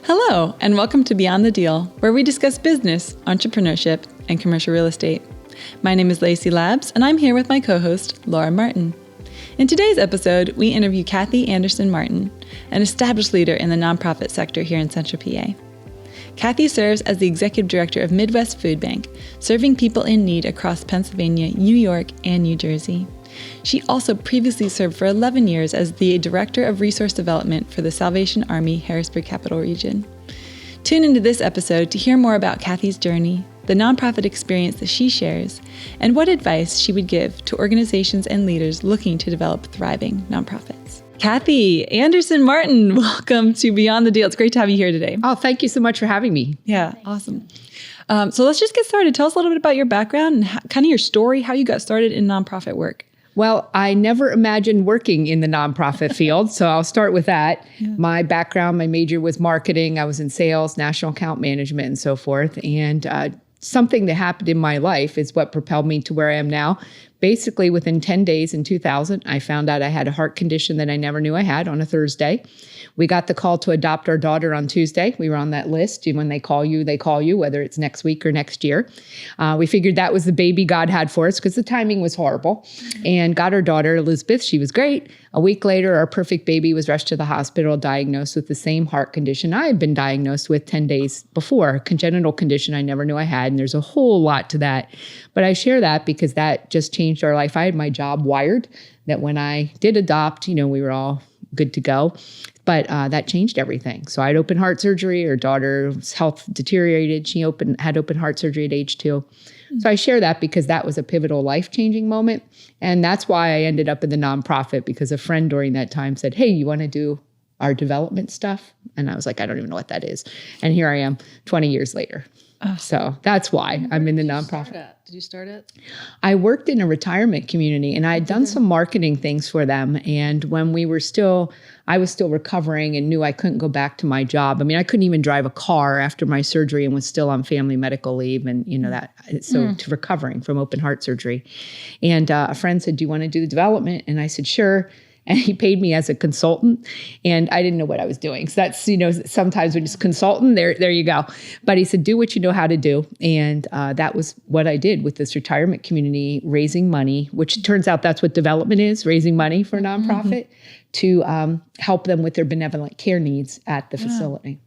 Hello, and welcome to Beyond the Deal, where we discuss business, entrepreneurship, and commercial real estate. My name is Lacey Labs, and I'm here with my co-host, Laura Martin. In today's episode, we interview Kathy Anderson Martin, an established leader in the nonprofit sector here in Central PA. Kathy serves as the Executive Director of Midwest Food Bank, serving people in need across Pennsylvania, New York, and New Jersey. She also previously served for 11 years as the Director of Resource Development for the Salvation Army Harrisburg Capital Region. Tune into this episode to hear more about Kathy's journey, the nonprofit experience that she shares, and what advice she would give to organizations and leaders looking to develop thriving nonprofits. Kathy Anderson Martin, welcome to Beyond the Deal. It's great to have you here today. Oh, thank you so much for having me. Yeah, awesome. So let's just get started. Tell us a little bit about your background and kind of your story, how you got started in nonprofit work. Well, I never imagined working in the nonprofit field, so I'll start with that. Yeah. My background, my major was marketing. I was in sales, national account management, and so forth. And something that happened in my life is what propelled me to where I am now. Basically, within 10 days in 2000, I found out I had a heart condition that I never knew I had on a Thursday. We got the call to adopt our daughter on Tuesday. We were on that list. And when they call you, whether it's next week or next year. We figured that was the baby God had for us because the timing was horrible. And got our daughter, Elizabeth. She was great. A week later, our perfect baby was rushed to the hospital, diagnosed with the same heart condition I had been diagnosed with 10 days before, a congenital condition I never knew I had. And there's a whole lot to that. But I share that because that just changed our life. I had my job wired that when I did adopt, we were all good to go. But that changed everything. So I had open heart surgery. Her daughter's health deteriorated. She had open heart surgery at age 2. So I share that because that was a pivotal life-changing moment. And that's why I ended up in the nonprofit, because a friend during that time said, hey, you want to do our development stuff? And I was like, I don't even know what that is. And here I am 20 years later. So that's why I'm in the nonprofit. Did you start it? I worked in a retirement community and I had done some marketing things for them. And when I was still recovering and knew I couldn't go back to my job. I mean, I couldn't even drive a car after my surgery and was still on family medical leave and to recovering from open heart surgery. And a friend said, do you want to do the development? And I said, sure. And he paid me as a consultant, and I didn't know what I was doing. So that's, sometimes when it's consultant, there you go. But he said, do what you know how to do. And that was what I did with this retirement community, raising money, which turns out that's what development is, raising money for a nonprofit to help them with their benevolent care needs at the facility.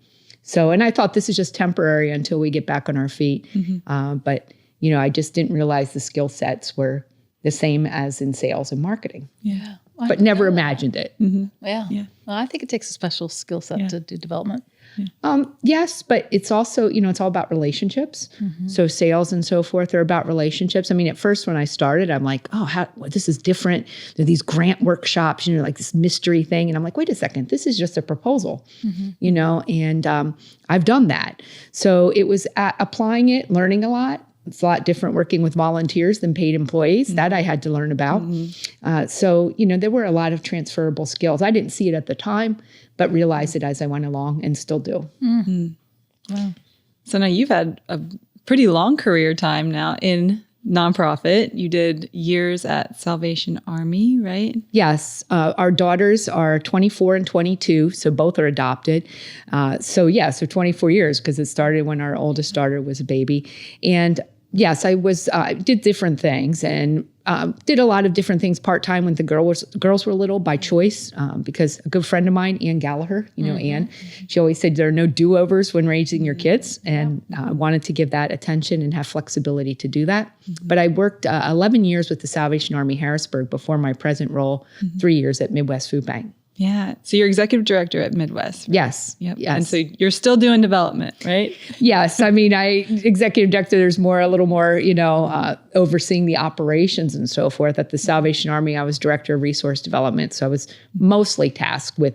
So, and I thought this is just temporary until we get back on our feet. But, I just didn't realize the skill sets were the same as in sales and marketing. Yeah. But never imagined it. Yeah. Well, I think it takes a special skill set to do development. Yes, but it's also, it's all about relationships. So sales and so forth are about relationships. I mean, at first when I started, I'm like, this is different. There are these grant workshops, like this mystery thing. And I'm like, wait a second, this is just a proposal, and I've done that. So it was applying it, learning a lot. It's a lot different working with volunteers than paid employees. That I had to learn about. So, there were a lot of transferable skills. I didn't see it at the time, but realized it as I went along and still do. Wow. So now you've had a pretty long career time now in nonprofit. You did years at Salvation Army, right? Yes. Our daughters are 24 and 22, so both are adopted. So 24 years, because it started when our oldest daughter was a baby. And yes, I did different things and did a lot of different things part-time when the girls were little by choice, because a good friend of mine, Ann Gallagher, Ann, she always said there are no do-overs when raising your kids, and wanted to give that attention and have flexibility to do that. But I worked 11 years with the Salvation Army Harrisburg before my present role, 3 years at Midwest Food Bank. Yeah. So you're executive director at Midwest. Right? Yes. Yep. Yes. And so you're still doing development, right? Yes. I mean, executive director, there's a little more, overseeing the operations and so forth. At the Salvation Army, I was director of resource development. So I was mostly tasked with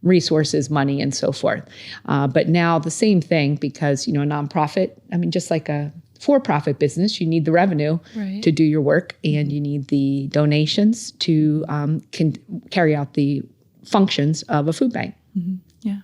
resources, money, and so forth. But now the same thing, because, a nonprofit, just like a for-profit business, you need the revenue to do your work, and you need the donations to carry out the functions of a food bank. Yeah.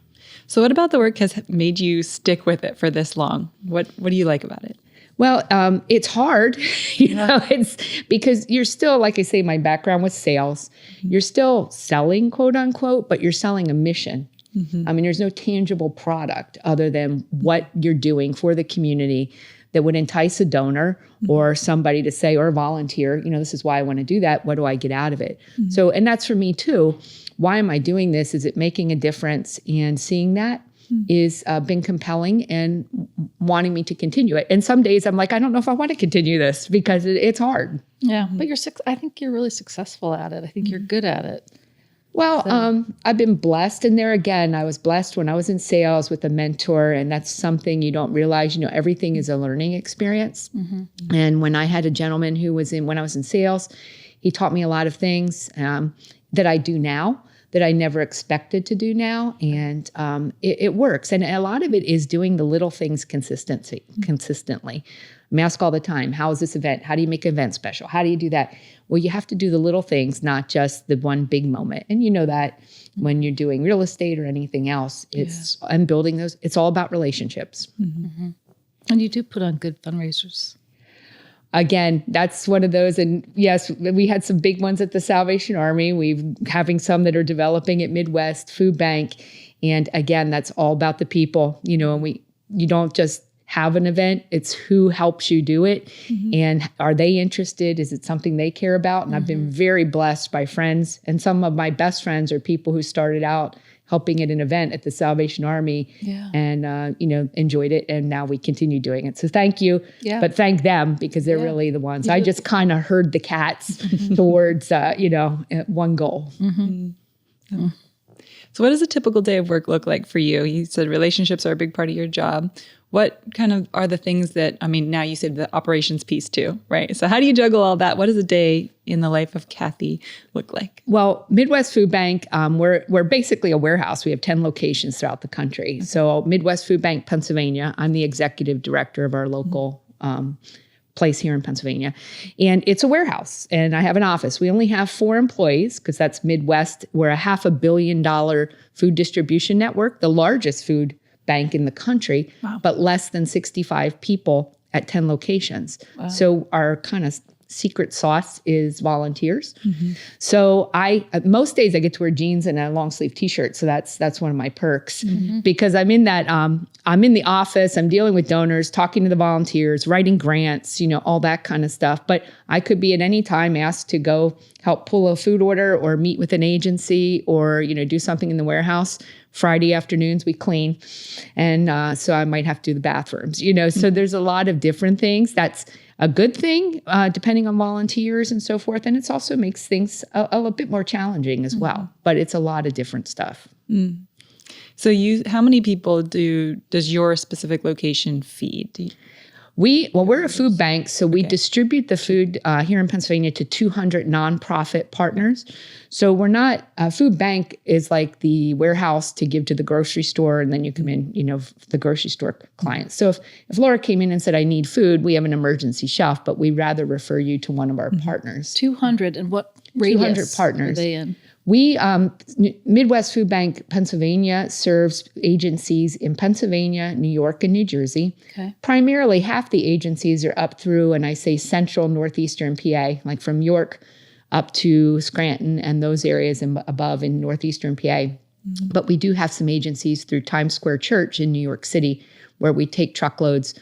So what about the work has made you stick with it for this long? What do you like about it? Well, it's hard, it's because you're still, like I say, my background was sales. You're still selling, quote unquote, but you're selling a mission. I mean, there's no tangible product other than what you're doing for the community that would entice a donor or somebody to say, or a volunteer, this is why I want to do that. What do I get out of it? So, and that's for me too. Why am I doing this? Is it making a difference? And seeing that is been compelling and wanting me to continue it. And some days I'm like, I don't know if I want to continue this because it's hard. Yeah, but I think you're really successful at it. I think you're good at it. Well, I've been blessed. And there again, I was blessed when I was in sales with a mentor. And that's something you don't realize, everything is a learning experience. And when I had a gentleman who was when I was in sales, he taught me a lot of things that I do now that I never expected to do now. And it works. And a lot of it is doing the little things consistently. I'm asked all the time, how is this event? How do you make an event special? How do you do that? Well, you have to do the little things, not just the one big moment. And you know that when you're doing real estate or anything else, and building those, it's all about relationships. And you do put on good fundraisers. Again, that's one of those. And yes, we had some big ones at the Salvation Army. We're having some that are developing at Midwest Food Bank. And again, that's all about the people, and you don't just have an event. It's who helps you do it. And are they interested? Is it something they care about? And I've been very blessed by friends. And some of my best friends are people who started out helping at an event at the Salvation Army and, enjoyed it. And now we continue doing it. So thank you. Yeah. But thank them because they're really the ones. I just kind of herd the cats towards, one goal. So what does a typical day of work look like for you? You said relationships are a big part of your job. What kind of are the things that, now you said the operations piece too, right? So how do you juggle all that? What does a day in the life of Kathy look like? Well, Midwest Food Bank, we're basically a warehouse. We have 10 locations throughout the country. So Midwest Food Bank, Pennsylvania, I'm the executive director of our local place here in Pennsylvania. And it's a warehouse and I have an office. We only have 4 employees because that's Midwest. We're a $500 million food distribution network, the largest food bank in the country, but less than 65 people at 10 locations. Wow. So our kind of secret sauce is volunteers. So most days I get to wear jeans and a long sleeve t-shirt. So that's one of my perks because I'm in that, I'm in the office, I'm dealing with donors, talking to the volunteers, writing grants, all that kind of stuff. But I could be at any time asked to go help pull a food order or meet with an agency or, do something in the warehouse. Friday afternoons we clean. And so I might have to do the bathrooms, so there's a lot of different things. That's a good thing, depending on volunteers and so forth. And it also makes things a little bit more challenging as well. But it's a lot of different stuff. So how many people does your specific location feed? We're a food bank, so we distribute the food here in Pennsylvania to 200 nonprofit partners. So we're not, a food bank is like the warehouse to give to the grocery store, and then you come in, the grocery store clients. So if Laura came in and said, I need food, we have an emergency shelf, but we'd rather refer you to one of our partners. 200, and what radius 200 partners. Are they in? We, Midwest Food Bank, Pennsylvania serves agencies in Pennsylvania, New York, and New Jersey. Okay. Primarily, half the agencies are up through, and I say central northeastern PA, like from York up to Scranton and those areas and above in northeastern PA. But we do have some agencies through Times Square Church in New York City where we take truckloads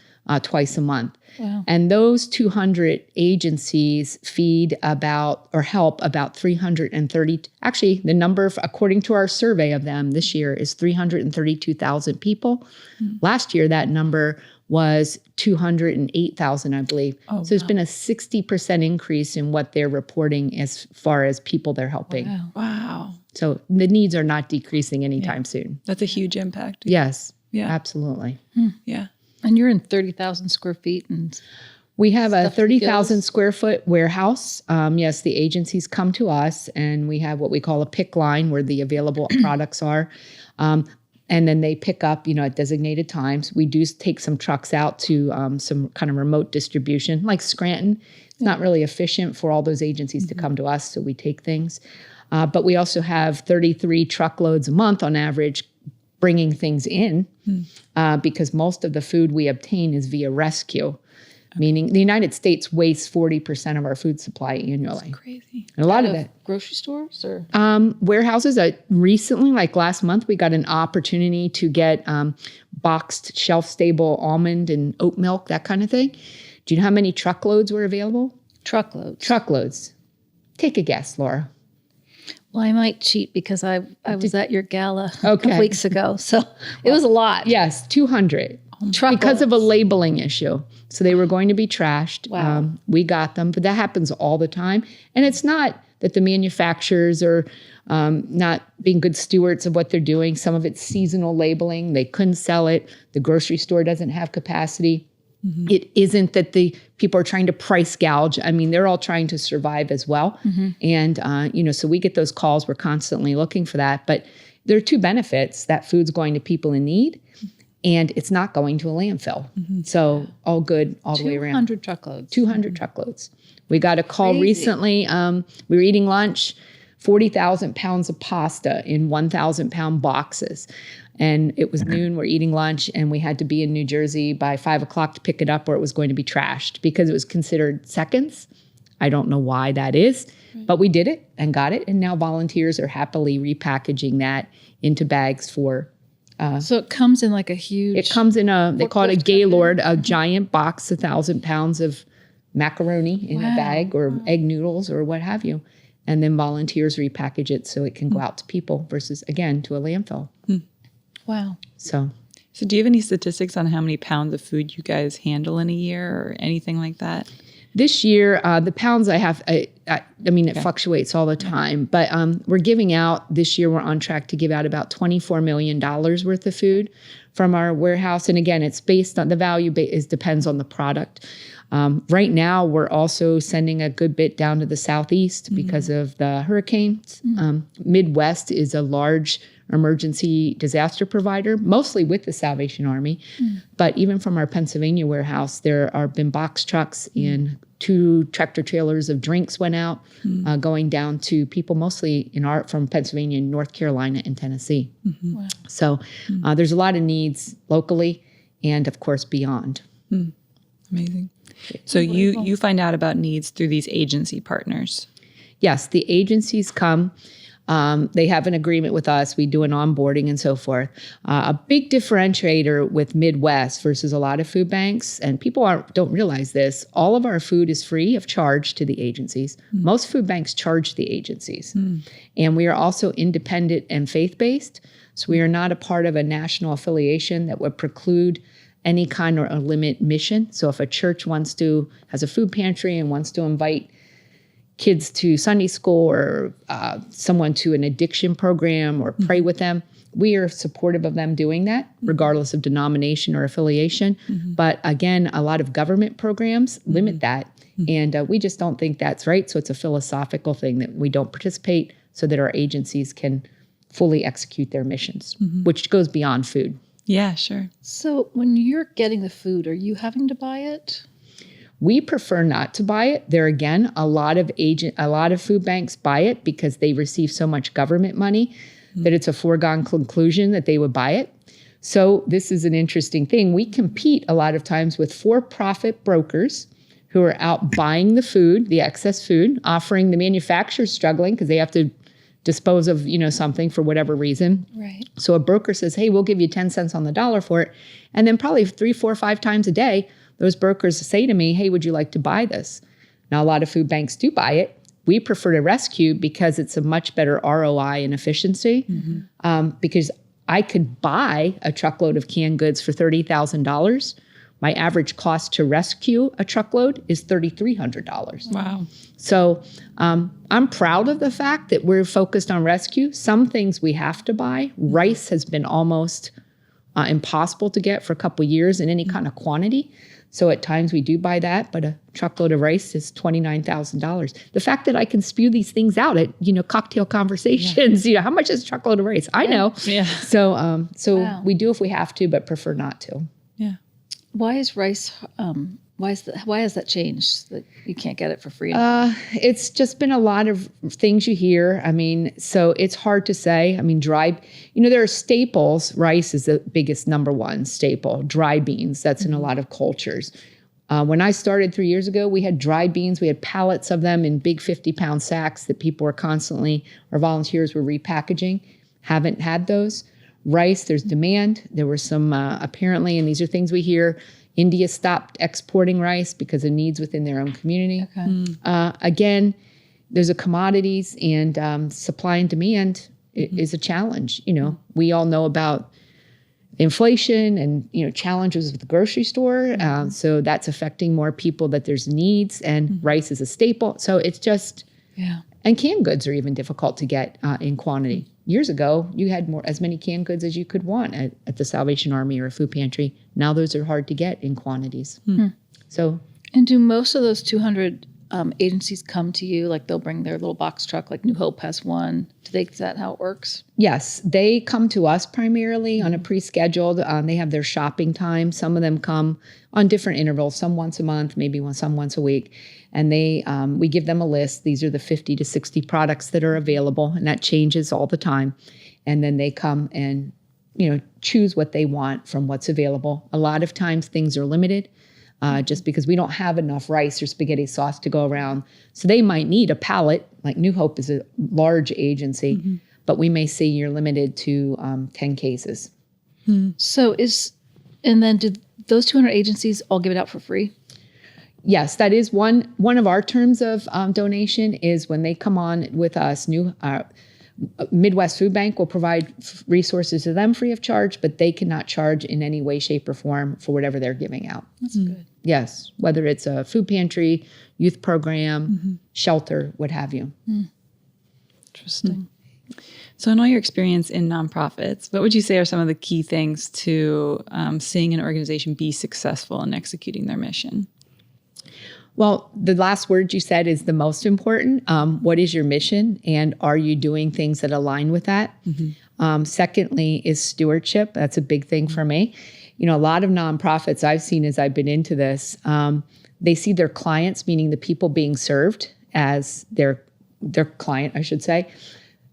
twice a month. Wow. And those 200 agencies feed help about 330, actually the number, according to our survey of them this year, is 332,000 people. Last year, that number was 208,000, I believe. So there's been a 60% increase in what they're reporting as far as people they're helping. Wow. So the needs are not decreasing anytime soon. That's a huge impact. Yes. Yeah. Absolutely. Yeah. And you're in 30,000 square feet. And we have a 30,000 square foot warehouse. Yes, the agencies come to us and we have what we call a pick line where the available products are. And then they pick up, at designated times. We do take some trucks out to some kind of remote distribution, like Scranton. It's not really efficient for all those agencies to come to us, so we take things. But we also have 33 truckloads a month on average bringing things in because most of the food we obtain is via rescue. meaning the United States wastes 40% of our food supply annually. That's crazy. And a lot of that. Grocery stores or? Warehouses. Recently, like last month, we got an opportunity to get boxed, shelf-stable almond and oat milk, that kind of thing. Do you know how many truckloads were available? Truckloads. Take a guess, Laura. Well, I might cheat because I was at your gala a Okay. couple weeks ago. So it was a lot. Yes, 200. Truckloads. Because of a labeling issue. So they were going to be trashed. Wow. We got them, but that happens all the time. And it's not that the manufacturers are not being good stewards of what they're doing. Some of it's seasonal labeling. They couldn't sell it. The grocery store doesn't have capacity. Mm-hmm. It isn't that the people are trying to price gouge. I mean, they're all trying to survive as well. Mm-hmm. And, so we get those calls. We're constantly looking for that. But there are two benefits. That food's going to people in need. And it's not going to a landfill. Mm-hmm. So all good all the way around. 200 truckloads. 200 truckloads. We got a call recently. We were eating lunch, 40,000 pounds of pasta in 1,000 pound boxes. And it was noon, we're eating lunch, and we had to be in New Jersey by 5 o'clock to pick it up or it was going to be trashed because it was considered seconds. I don't know why that is, but we did it and got it. And now volunteers are happily repackaging that into bags for so it comes in like a huge... It comes in they call it a Gaylord, a giant box, 1,000 pounds of macaroni in a bag or egg noodles or what have you. And then volunteers repackage it so it can go out to people versus, again, to a landfill. Wow. So do you have any statistics on how many pounds of food you guys handle in a year or anything like that? this year, the pounds I have, I mean, it fluctuates all the time, but we're giving out, this year we're on track to give out about $24 million worth of food from our warehouse. And again, it's based on, the value depends on the product. Right now, we're also sending a good bit down to the Southeast because of the hurricanes. Midwest is a large emergency disaster provider, mostly with the Salvation Army. But even from our Pennsylvania warehouse, there have been box trucks and 2 tractor trailers of drinks went out, going down to people mostly from Pennsylvania, North Carolina, and Tennessee. Wow. So there's a lot of needs locally and, of course, beyond. Amazing. So you find out about needs through these agency partners. Yes, the agencies come. They have an agreement with us. We do an onboarding and so forth. A big differentiator with Midwest versus a lot of food banks, and people don't realize this, all of our food is free of charge to the agencies. Most food banks charge the agencies. And we are also independent and faith-based. So we are not a part of a national affiliation that would preclude any kind or limit mission. So if a church has a food pantry and wants to invite kids to Sunday school or someone to an addiction program or pray with them, we are supportive of them doing that, regardless of denomination or affiliation. But again, a lot of government programs limit that. And we just don't think that's right. So it's a philosophical thing that we don't participate so that our agencies can fully execute their missions, which goes beyond food. Yeah, sure. So when you're getting the food, are you having to buy it? We prefer not to buy it. There again, a lot of food banks buy it because they receive so much government money that it's a foregone conclusion that they would buy it. So this is an interesting thing. We compete a lot of times with for-profit brokers who are out buying the food, the excess food, offering the manufacturers struggling because they have to dispose of, something for whatever reason. Right. So a broker says, hey, we'll give you 10 cents on the dollar for it. And then probably 3, 4, 5 times a day, those brokers say to me, hey, would you like to buy this? Now, a lot of food banks do buy it. We prefer to rescue because it's a much better ROI and efficiency. Because I could buy a truckload of canned goods for $30,000. My average cost to rescue a truckload is $3,300. Wow. So I'm proud of the fact that we're focused on rescue. Some things we have to buy. Rice has been almost impossible to get for a couple of years in any kind of quantity. So at times we do buy that, but a truckload of rice is $29,000. The fact that I can spew these things out at, cocktail conversations, how much is a truckload of rice? I know. Yeah. So wow. We do if we have to, but prefer not to. Yeah. Why is rice, why has that changed that you can't get it for free? It's just been a lot of things you hear. I mean, so it's hard to say. I mean, there are staples. Rice is the biggest number one staple. Dry beans, that's in a lot of cultures. When I started 3 years ago, we had dried beans. We had pallets of them in big 50-pound sacks that people were constantly, our volunteers were repackaging. Haven't had those. Rice, there's demand. There were some, apparently, and these are things we hear, India stopped exporting rice because of needs within their own community. Okay. Again, there's a commodities and supply and demand is a challenge. We all know about inflation and, challenges with the grocery store. So that's affecting more people, that there's needs, and rice is a staple. So it's just, and canned goods are even difficult to get in quantity. Years ago, you had as many canned goods as you could want at the Salvation Army or a food pantry. Now those are hard to get in quantities. So, and do most of those 200 agencies come to you? Like they'll bring their little box truck, like New Hope has one. Is that how it works? Yes, they come to us primarily on a pre-scheduled. They have their shopping time. Some of them come on different intervals, some once a month, maybe some once a week. And we give them a list. These are the 50 to 60 products that are available, and that changes all the time. And then they come and, choose what they want from what's available. A lot of times things are limited. Just because we don't have enough rice or spaghetti sauce to go around. So they might need a pallet, like New Hope is a large agency, but we may say you're limited to 10 cases. So and then do those 200 agencies all give it out for free? Yes, that is one of our terms of donation is when they come on with us, Midwest Food Bank will provide resources to them free of charge, but they cannot charge in any way, shape, or form for whatever they're giving out. That's good. Yes, whether it's a food pantry, youth program, shelter, what have you. Interesting. So in all your experience in nonprofits, what would you say are some of the key things to seeing an organization be successful in executing their mission? Well, the last word you said is the most important. What is your mission, and are you doing things that align with that? Secondly is stewardship. That's a big thing for me. A lot of nonprofits I've seen as I've been into this, they see their clients, meaning the people being served, as their client, I should say.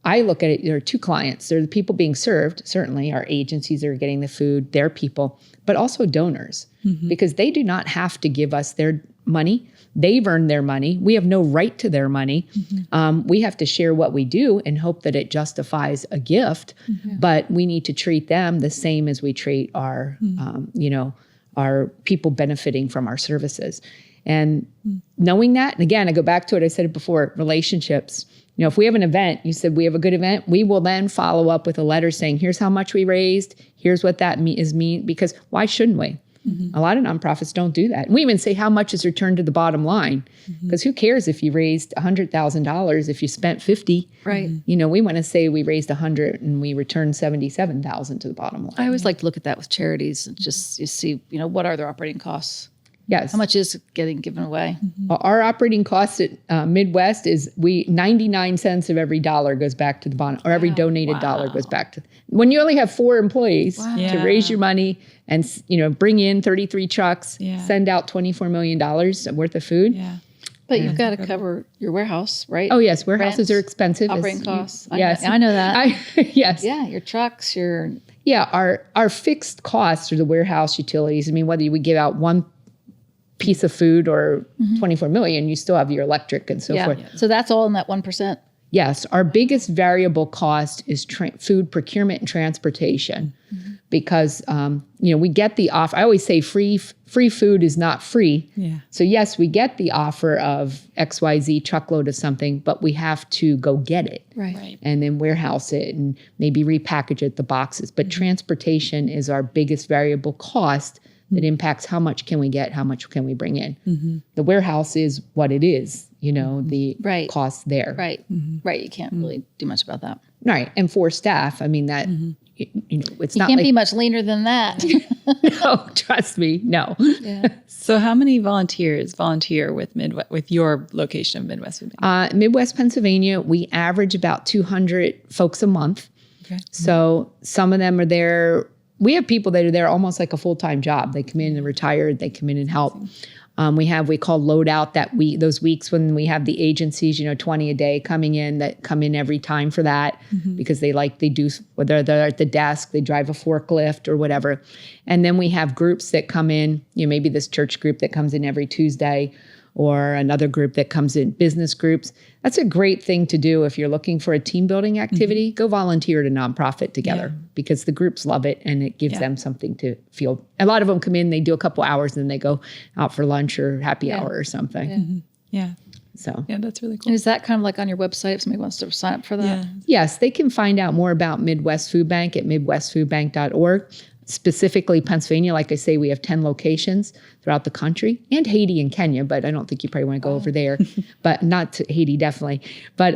I look at it, there are two clients. There are the people being served, certainly our agencies that are getting the food, their people, but also donors, because they do not have to give us their money. They've earned their money. We have no right to their money. We have to share what we do and hope that it justifies a gift, but we need to treat them the same as we treat our, our people benefiting from our services. And knowing that, and again, I go back to it, I said it before, relationships. If we have an event, you said we have a good event, we will then follow up with a letter saying, here's how much we raised, here's what that mean, because why shouldn't we? A lot of nonprofits don't do that. And we even say how much is returned to the bottom line, because who cares if you raised $100,000 if you spent 50? Right. We want to say we raised 100 and we returned 77,000 to the bottom line. I always like to look at that with charities and just you see, what are their operating costs? Yes. How much is getting given away? Our operating cost at Midwest is 99 cents of every dollar goes back to the bottom, or every donated dollar goes back to. When you only have 4 employees to raise your money and bring in 33 trucks, send out $24 million worth of food. Yeah. But you've got to cover your warehouse, right? Oh yes, warehouses are expensive. Operating costs. Yes, I know that. Yes. Yeah, your trucks, our fixed costs are the warehouse utilities. I mean, whether we give out one piece of food or 24 million, you still have your electric and so forth. So that's all in that 1%? Yes. Our biggest variable cost is food procurement and transportation because, we get the offer. I always say free food is not free. Yeah. So yes, we get the offer of XYZ truckload of something, but we have to go get it. Right. And then warehouse it and maybe repackage it, the boxes. But transportation is our biggest variable cost that impacts how much can we get, how much can we bring in. The warehouse is what it is, the cost there. Right. Right. You can't really do much about that. Right. And for staff, I mean, that, it's you not can't like, be much leaner than that. No, trust me, no. Yeah. So how many volunteers volunteer with your location of Midwest Food Bank? Midwest Pennsylvania, we average about 200 folks a month. Okay. So some of them are there. We have people that are there almost like a full-time job. They come in and retired. They come in and help. We call load out those weeks when we have the agencies, 20 a day coming in that come in every time for that because they do, whether they're at the desk, they drive a forklift or whatever. And then we have groups that come in, maybe this church group that comes in every Tuesday or another group that comes in, business groups. That's a great thing to do if you're looking for a team building activity. Go volunteer at a nonprofit together because the groups love it and it gives them something to feel. A lot of them come in, they do a couple hours and then they go out for lunch or happy hour or something. Yeah. So yeah, that's really cool. And is that kind of like on your website if somebody wants to sign up for that? Yeah. Yes, they can find out more about Midwest Food Bank at midwestfoodbank.org. Specifically Pennsylvania, like I say, we have 10 locations throughout the country and Haiti and Kenya, but I don't think you probably want to go over there, but not to Haiti, definitely. But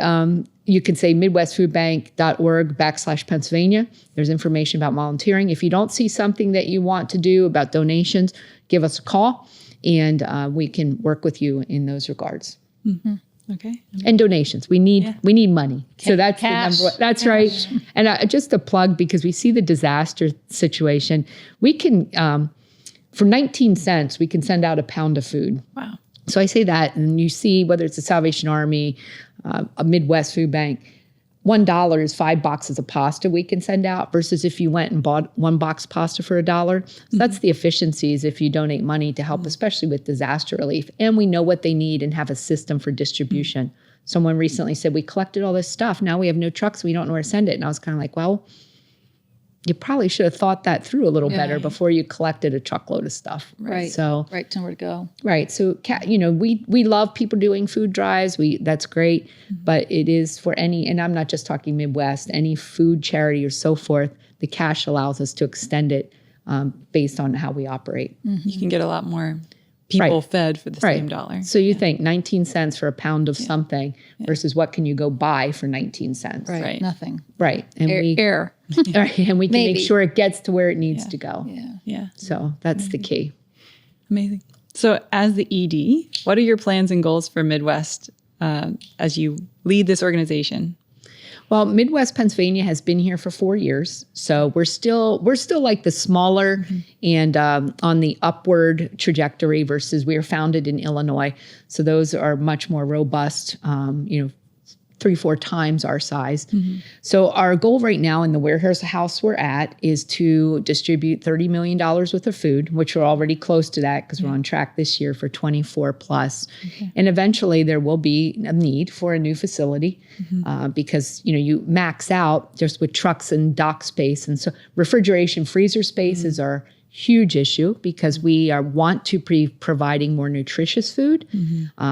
you can say midwestfoodbank.org/Pennsylvania. There's information about volunteering. If you don't see something that you want to do about donations, give us a call and we can work with you in those regards. Mm-hmm. Okay. And donations. We need money. So that's cash. The number. That's right. And just a plug, because we see the disaster situation. We can, for 19 cents, we can send out a pound of food. Wow. So I say that, and you see whether it's the Salvation Army, a Midwest Food Bank, $1 is 5 boxes of pasta we can send out versus if you went and bought 1 box pasta for $1. So that's the efficiencies if you donate money to help, especially with disaster relief. And we know what they need and have a system for distribution. Someone recently said, we collected all this stuff. Now we have no trucks. We don't know where to send it. And I was kind of like, well, you probably should have thought that through a little better before you collected a truckload of stuff. Right. So, right. Tell where to go. Right. So, we love people doing food drives. That's great. But it is for and I'm not just talking Midwest, any food charity or so forth, the cash allows us to extend it based on how we operate. You can get a lot more people fed for the same dollar. So you think 19 cents for a pound of something versus what can you go buy for 19 cents? Right. Nothing. Right. And Air. and we can make sure it gets to where it needs to go. Yeah. Yeah. So that's the key. Amazing. So as the ED, what are your plans and goals for Midwest as you lead this organization? Well, Midwest Pennsylvania has been here for 4 years, so we're still like the smaller and on the upward trajectory versus we were founded in Illinois, so those are much more robust. 3-4 times our size. So our goal right now in the warehouse we're at is to distribute $30 million worth of food, which we're already close to that because we're on track this year for 24 plus. And eventually there will be a need for a new facility because, you max out just with trucks and dock space. And so refrigeration freezer spaces are huge issue because we want to be providing more nutritious food,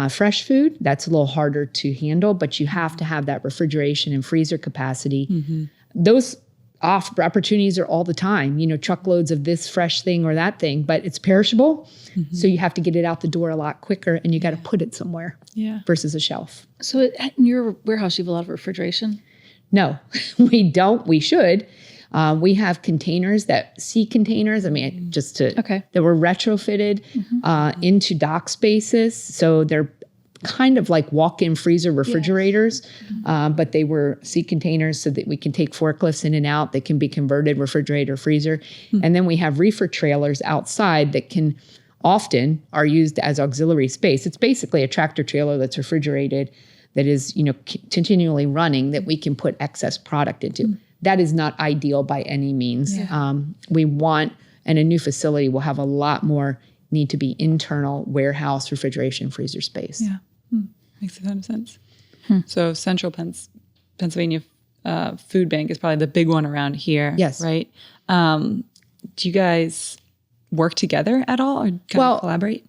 fresh food. That's a little harder to handle, but you have to have that refrigeration and freezer capacity. Those opportunities are all the time, truckloads of this fresh thing or that thing, but it's perishable. So you have to get it out the door a lot quicker and you got to put it somewhere versus a shelf. So in your warehouse, you have a lot of refrigeration? No, we don't. We should. We have containers sea containers. I mean, that were retrofitted into dock spaces. So they're kind of like walk-in freezer refrigerators, but they were sea containers so that we can take forklifts in and out. They can be converted refrigerator, freezer. And then we have reefer trailers outside that often are used as auxiliary space. It's basically a tractor trailer that's refrigerated that is, continually running that we can put excess product into. That is not ideal by any means. We want, and a new facility will have a lot more need to be internal warehouse, refrigeration, freezer space. Yeah. Makes a ton of sense. So Central Pennsylvania Food Bank is probably the big one around here. Yes. Right? Do you guys work together at all or collaborate?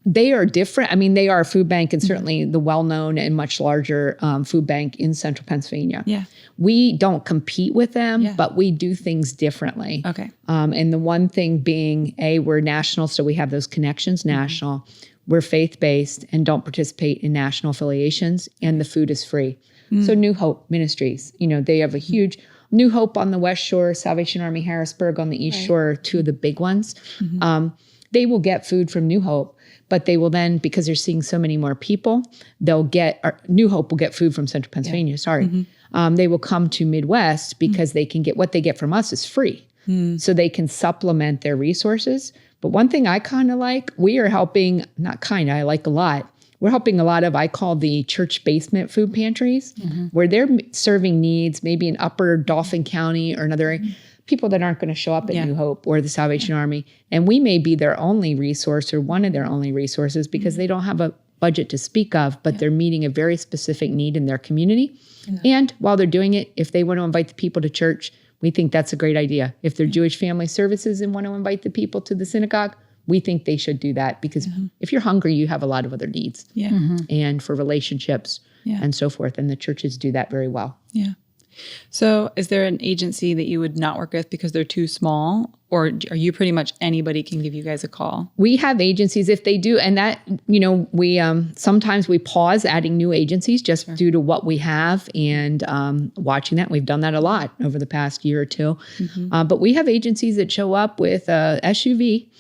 They are different. I mean, they are a food bank and certainly the well-known and much larger food bank in Central Pennsylvania. Yeah. We don't compete with them, but we do things differently. Okay. And the one thing being, we're national, so we have those connections national. We're faith-based and don't participate in national affiliations, and the food is free. So New Hope Ministries, they have a huge New Hope on the West Shore, Salvation Army Harrisburg on the East Shore are two of the big ones. They will get food from New Hope, but they will then, because they're seeing so many more people, New Hope will get food from Central Pennsylvania, they will come to Midwest because they can get, what they get from us is free. So they can supplement their resources, But one thing I kind of like, we are helping, not kind of, I like a lot. We're helping a lot of, I call the church basement food pantries, where they're serving needs, maybe in Upper Dauphin County or another area, people that aren't going to show up at New Hope or the Salvation Army. And we may be their only resource or one of their only resources because they don't have a budget to speak of, but they're meeting a very specific need in their community. And while they're doing it, if they want to invite the people to church, we think that's a great idea. If they're Jewish family services and want to invite the people to the synagogue, we think they should do that because if you're hungry, you have a lot of other needs and for relationships and so forth. And the churches do that very well. Yeah. So is there an agency that you would not work with because they're too small, or are you pretty much anybody can give you guys a call? We have agencies if they do. And that, we sometimes we pause adding new agencies just due to what we have and watching that. We've done that a lot over the past year or two. But we have agencies that show up with a SUV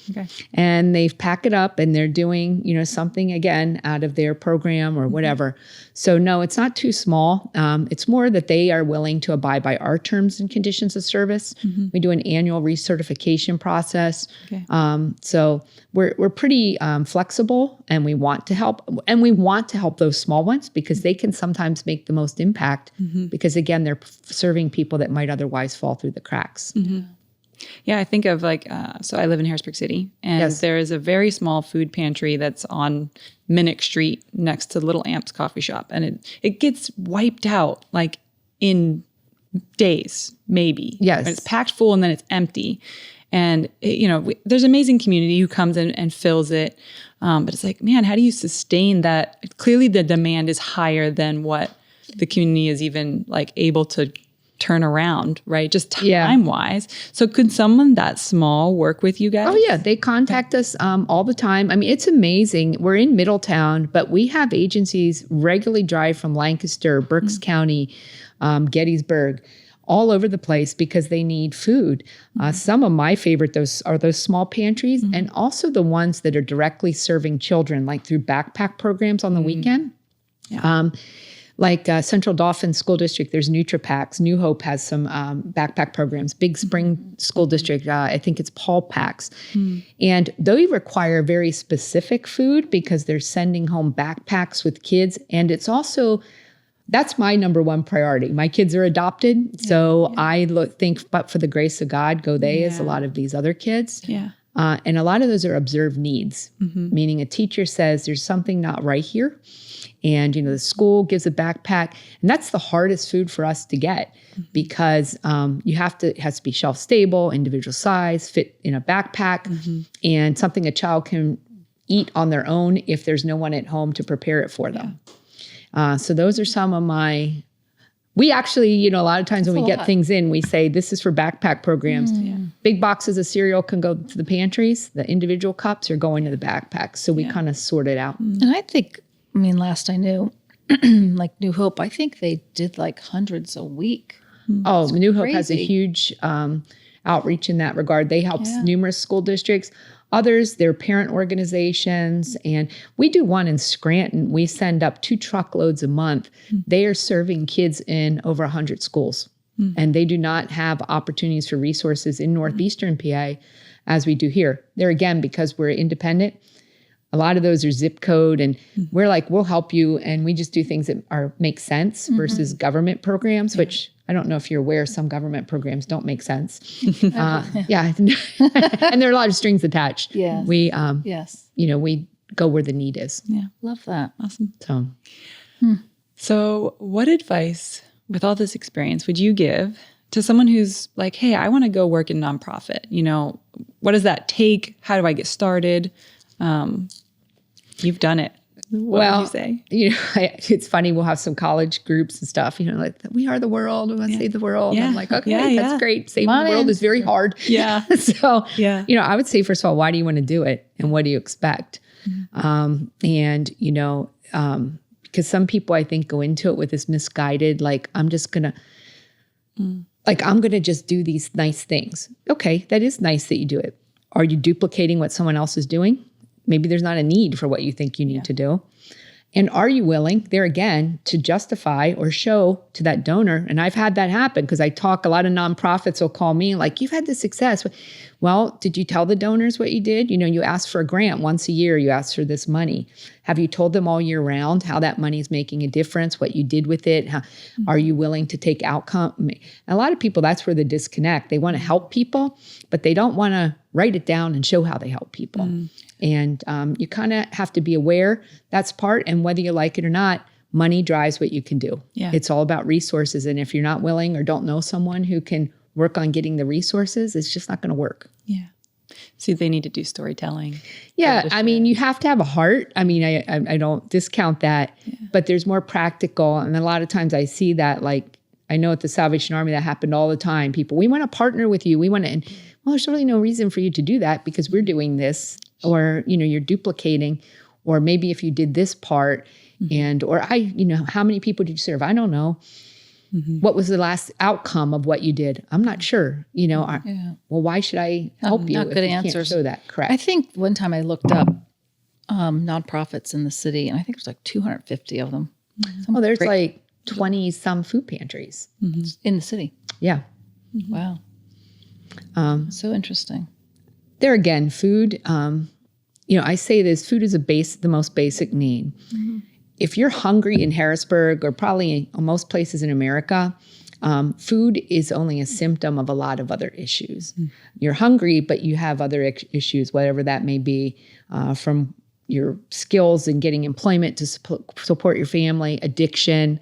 and they pack it up and they're doing, something again out of their program or whatever. So no, it's not too small. It's more that they are willing to abide by our terms and conditions of service. We do an annual recertification process. So we're pretty flexible and we want to help. And we want to help those small ones because they can sometimes make the most impact because again, they're serving people that might otherwise fall through the cracks. Yeah, I think of so I live in Harrisburg City, and there is a very small food pantry that's on Minnick Street next to Little Amps Coffee Shop. And it gets wiped out like in days, maybe. Yes. It's packed full and then it's empty. And, there's amazing community who comes in and fills it. But it's like, man, how do you sustain that? Clearly the demand is higher than what the community is even like able to turn around, right? Just time-wise. So could someone that small work with you guys? Oh, yeah. They contact us all the time. I mean, it's amazing. We're in Middletown, but we have agencies regularly drive from Lancaster, Berks County, Gettysburg, all over the place because they need food. Some of my favorite are those small pantries and also the ones that are directly serving children, like through backpack programs on the weekend. Like Central Dauphin School District, there's NutriPacks. New Hope has some backpack programs. Big Spring School District, I think it's Paul Packs. And they require very specific food because they're sending home backpacks with kids. And it's also, that's my number one priority. My kids are adopted. So I think, but for the grace of God, go they as a lot of these other kids. And a lot of those are observed needs, meaning a teacher says there's something not right here. And, the school gives a backpack. And that's the hardest food for us to get because it has to be shelf stable, individual size, fit in a backpack, and something a child can eat on their own if there's no one at home to prepare it for them. So those are some of we actually, a lot of times when we get things in, we say, this is for backpack programs. Big boxes of cereal can go to the pantries. The individual cups are going to the backpacks. So we kind of sort it out. And I think, last I knew, like New Hope, I think they did like hundreds a week. Oh, New Hope has a huge outreach in that regard. They help numerous school districts. Others, they're parent organizations. And we do one in Scranton. We send up 2 truckloads a month. They are serving kids in over 100 schools. And they do not have opportunities for resources in Northeastern PA as we do here. There again, because we're independent, a lot of those are zip code and we're like, we'll help you. And we just do things that make sense versus government programs, which I don't know if you're aware, some government programs don't make sense. And there are a lot of strings attached. We, we go where the need is. Love that. Awesome. So what advice with all this experience would you give to someone who's like, hey, I want to go work in nonprofit? What does that take? How do I get started? You've done it. What would you say? It's funny. We'll have some college groups and stuff, like we are the world. We want to save the world. I'm like, okay, that's great. Saving the world is very hard. So, I would say, first of all, why do you want to do it? And what do you expect? Because some people, I think, go into it with this misguided, like, I'm going to just do these nice things. Okay, that is nice that you do it. Are you duplicating what someone else is doing? Maybe there's not a need for what you think you need to do. And are you willing, there again, to justify or show to that donor? And I've had that happen because a lot of nonprofits will call me like, you've had this success. Well, did you tell the donors what you did? You asked for a grant once a year, you asked for this money. Have you told them all year round how that money is making a difference, what you did with it? Are you willing to take outcome? And a lot of people, that's where the disconnect. They want to help people, but they don't want to write it down and show how they help people. And you kind of have to be aware that's part. And whether you like it or not, money drives what you can do. Yeah. It's all about resources. And if you're not willing or don't know someone who can work on getting the resources, it's just not going to work. Yeah. So they need to do storytelling. Yeah. I mean, you have to have a heart. I mean, I don't discount that, but there's more practical. And a lot of times I see that, like, I know at the Salvation Army that happened all the time. People, we want to partner with you. We want to, and well, there's really no reason for you to do that because we're doing this, or, you're duplicating, or maybe if you did this part or how many people did you serve? I don't know. What was the last outcome of what you did? I'm not sure. Well, why should I help you Not if good you answers. can't show that? Correct. I think one time I looked up nonprofits in the city, and I think there's like 250 of them. There's like 20 some food pantries in the city. Yeah. Wow. So interesting. There again, food, I say this, food is the most basic need. If you're hungry in Harrisburg or probably in most places in America, food is only a symptom of a lot of other issues. You're hungry, but you have other issues, whatever that may be, from your skills in getting employment to support your family, addiction,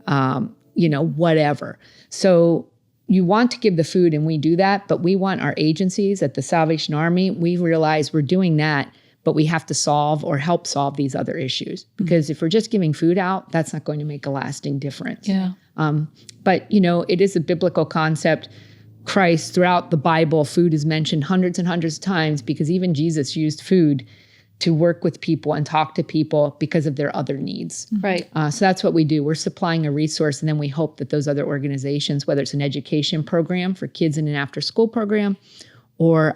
whatever. So you want to give the food, and we do that, but we want our agencies at the Salvation Army, we realize we're doing that, but we have to solve or help solve these other issues. Because if we're just giving food out, that's not going to make a lasting difference. Yeah. But, it is a biblical concept. Christ, throughout the Bible, food is mentioned hundreds and hundreds of times because even Jesus used food to work with people and talk to people because of their other needs. Right. So that's what we do. We're supplying a resource, and then we hope that those other organizations, whether it's an education program for kids in an after-school program or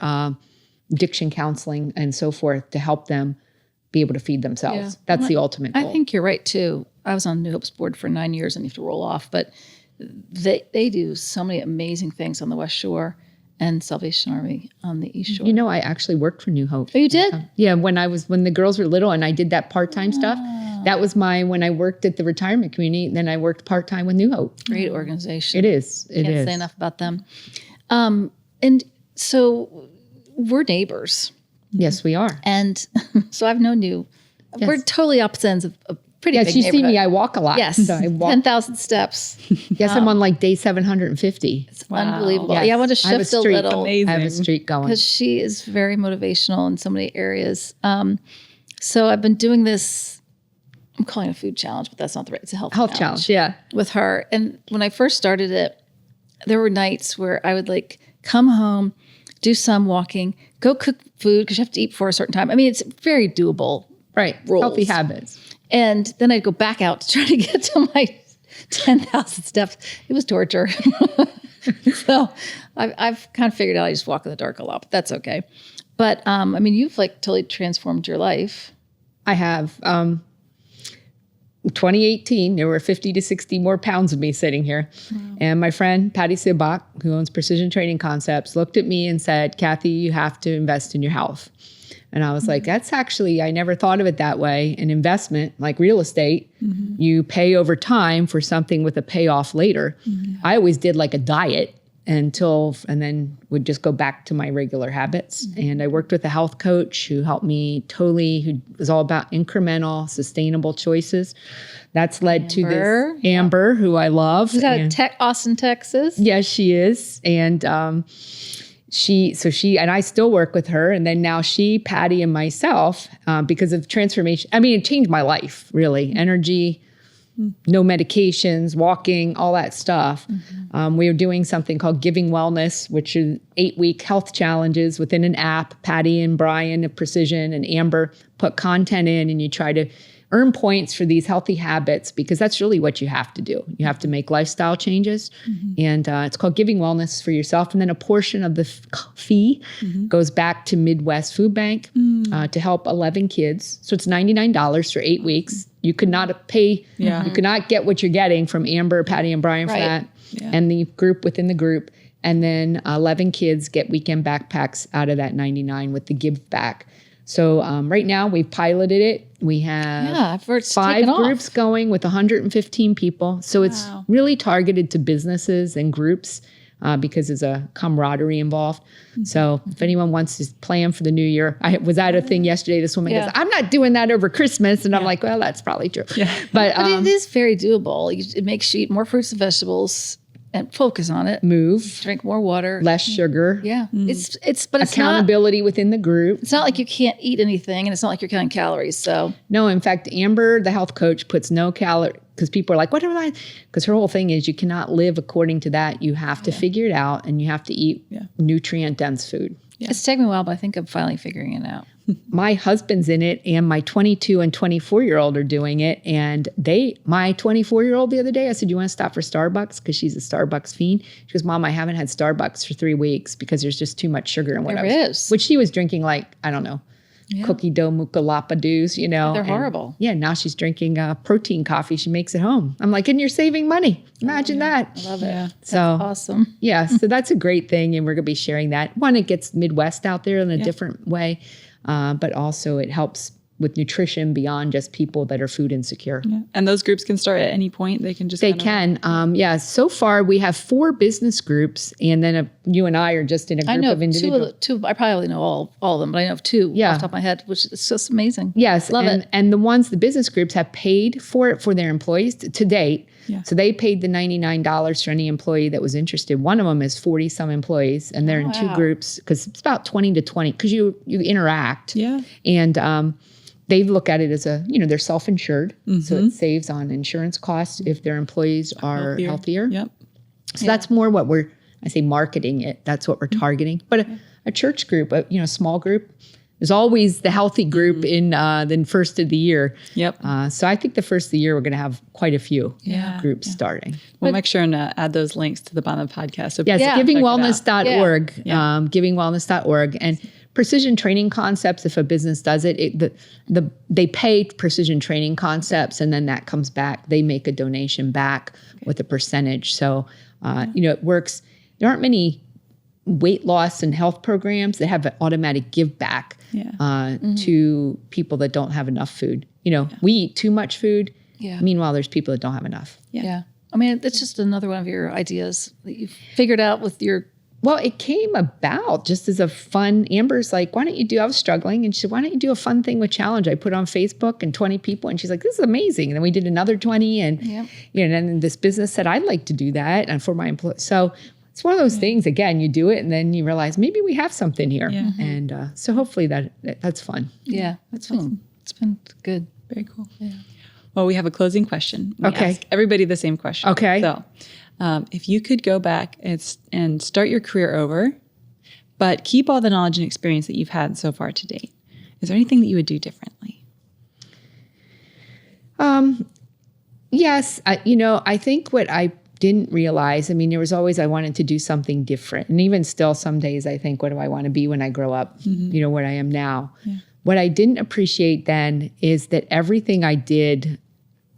addiction counseling and so forth, to help them be able to feed themselves. Yeah. That's the ultimate goal. I think you're right too. I was on New Hope's board for 9 years, and you have to roll off, but they do so many amazing things on the West Shore and Salvation Army on the East Shore. I actually worked for New Hope. Oh, you did? Yeah, when the girls were little and I did that part-time stuff. That was when I worked at the retirement community, then I worked part-time with New Hope. Great organization. It is. Can't say enough about them. And so we're neighbors. Yes, we are. And so I've known you. Yes. We're totally opposite ends of a pretty big you see me, I walk a lot. Yes, so I walk. 10,000 steps. Yes, I'm on like day 750. It's unbelievable. Yes. Yeah, I want to shift a little. Amazing. I have a streak going. Because she is very motivational in so many areas. So I've been doing this, I'm calling it a food challenge, but that's not the right, it's a health challenge. Yeah. With her. And when I first started it, there were nights where I would come home, do some walking, go cook food because you have to eat for a certain time. I mean, it's very doable. Right. Rules. Healthy habits. And then I'd go back out to try to get to my 10,000 steps. It was torture. So I've kind of figured out I just walk in the dark a lot, but that's okay. But you've totally transformed your life. I have. 2018, there were 50 to 60 more pounds of me sitting here. Wow. And my friend, Patty Sibach, who owns Precision Training Concepts, looked at me and said, Kathy, you have to invest in your health. And I was like, that's actually, I never thought of it that way. An investment, like real estate, you pay over time for something with a payoff later. I always did like a diet and then would just go back to my regular habits. And I worked with a health coach who helped me who was all about incremental, sustainable choices. That's led to this Amber, who I love. She's out of Austin, Texas. Yes, she is. And she and I still work with her. And then now Patty, and myself, because of transformation. I mean, it changed my life, really. Energy, no medications, walking, all that stuff. We are doing something called Giving Wellness, which is 8-week health challenges within an app. Patty and Brian of Precision and Amber put content in, and you try to earn points for these healthy habits, because that's really what you have to do. You have to make lifestyle changes. And it's called Giving Wellness for yourself. And then a portion of the fee goes back to Midwest Food Bank to help 11 kids. So it's $99 for 8 weeks. You could not pay, you could not get what you're getting from Amber, Patty, and Brian for that, and the group within the group. And then 11 kids get weekend backpacks out of that 99 with the give back. So right now we've piloted it. We have I've heard it's 5 taken off. groups going with 115 people. So it's really targeted to businesses and groups because there's a camaraderie involved. So if anyone wants to plan for the new year, I was at a thing yesterday. This woman goes, I'm not doing that over Christmas. And I'm like, well, that's probably true. Yeah. But it is very doable. It makes you eat more fruits and vegetables and focus on it. move, Drink more water. less sugar, Yeah. It's accountability within the group. it's not like you can't eat anything, and it's not like you're counting calories. So No, in fact, Amber, the health coach, puts no calorie because people are like, what am I? Because her whole thing is you cannot live according to that. You have to figure it out and you have to eat nutrient dense food. it's taken me a while, but I think I'm finally figuring it out. My husband's in it and my 22 and 24-year-old are doing it. And my 24-year-old the other day, I said, you want to stop for Starbucks? Because she's a Starbucks fiend. She goes, Mom, I haven't had Starbucks for 3 weeks because there's just too much sugar in what There I was. is. Which she was drinking like, I don't know, cookie dough mocha lapadoos, you know. They're and horrible. Yeah, now she's drinking protein coffee. She makes it home. I'm like, and you're saving money. Imagine that. I love it. Yeah. So Awesome. yeah, so that's a great thing. And we're going to be sharing that. One, it gets Midwest out there in a different way. But also it helps with nutrition beyond just people that are food insecure. Yeah. And those groups can start at any point. They can just They can. So far we have 4 business groups, and then you and I are just in a group I know of individuals. two. I probably know all of them, but I know of 2 off the top of my head, which is just amazing. Yes. Love it. And the business groups have paid for it for their employees to date. Yeah. So they paid the $99 for any employee that was interested. One of them is 40 some employees, and they're in 2 groups because it's about 20 to 20 because you interact. Yeah. And they look at it as they're self-insured. So it saves on insurance costs if their employees are healthier. Yep. So that's more what I say marketing it. That's what we're targeting. But a church group, a small group, there's always the healthy group in the first of the year. Yep. So I think the first of the year, we're going to have quite a few groups starting. We'll make sure and add those links to the bottom of the podcast. So Yes, check it out. givingwellness.org, Yeah. givingwellness.org. And Precision Training Concepts, if a business does it, they pay Precision Training Concepts, and then that comes back. They make a donation back with a percentage. So, it works. There aren't many weight loss and health programs that have an automatic give back to people that don't have enough food. We eat too much food. Yeah. Meanwhile, there's people that don't have enough. Yeah. I mean, it's just another one of your ideas that you've figured out with your. Well, it came about just as a fun. Amber's like, why don't you do? I was struggling, and she said, why don't you do a fun thing with challenge? I put on Facebook and 20 people, and she's like, this is amazing. And then we did another 20, and and then this business said, I'd like to do that, and for my employees. So it's one of those things. Again, you do it, and then you realize maybe we have something here, and so hopefully that's fun. Yeah, it's been good. Very cool. Yeah. Well, we have a closing question. We Okay. ask everybody the same question. Okay. So, if you could go back and start your career over, but keep all the knowledge and experience that you've had so far to date, is there anything that you would do differently? Yes. I think what I didn't realize, there was always, I wanted to do something different. And even still, some days I think, what do I want to be when I grow up? What I am now. Yeah. What I didn't appreciate then is that everything I did,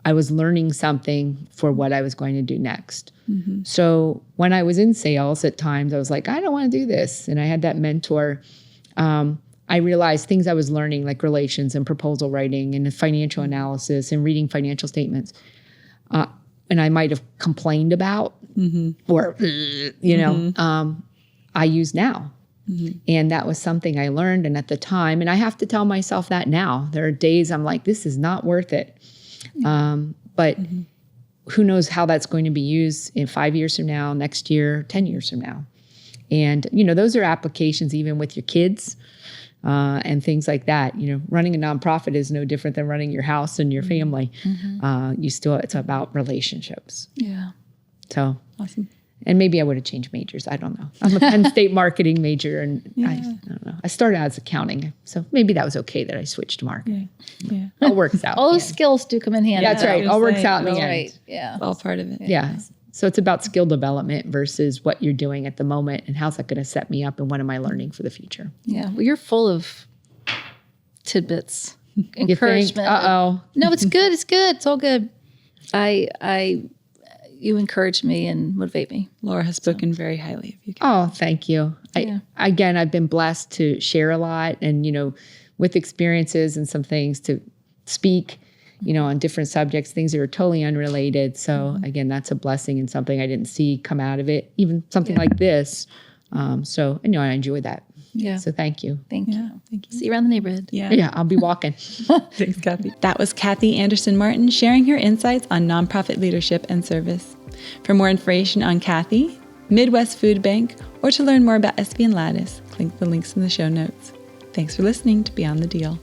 I was learning something for what I was going to do next. So when I was in sales at times, I was like, I don't want to do this. And I had that mentor. I realized things I was learning, like relations and proposal writing and financial analysis and reading financial statements. And I might have complained about or, I use now. And that was something I learned. And at the time, and I have to tell myself that now, there are days I'm like, this is not worth it. But who knows how that's going to be used in 5 years from now, next year, 10 years from now. And, those are applications even with your kids and things like that. Running a nonprofit is no different than running your house and your family. It's about relationships. Yeah. So Awesome. And maybe I would have changed majors. I don't know. I'm a Penn State marketing major, and I don't know. I started out as accounting, so maybe that was okay that I switched to marketing. Yeah. All works out. All those skills do come in handy. That's right. All works out in the end. Right. Yeah. It's all part of it. Yeah. So it's about skill development versus what you're doing at the moment, and how's that going to set me up, and what am I learning for the future? Yeah. Well, you're full of tidbits, You think? encouragement. Uh-oh. No, it's good. It's good. It's all good. you encourage me and motivate me. Laura has spoken very highly of you. Oh, thank you. Again, I've been blessed to share a lot and, with experiences and some things to speak, on different subjects, things that are totally unrelated. So again, that's a blessing and something I didn't see come out of it, even something like this. So, I enjoy that. Yeah. So thank you. Thank you. Thank you. See you around the neighborhood. Yeah, I'll be walking. Thanks, Kathy. That was Kathy Anderson Martin sharing her insights on nonprofit leadership and service. For more information on Kathy, Midwest Food Bank, or to learn more about SV and Lattice, click the links in the show notes. Thanks for listening to Beyond the Deal.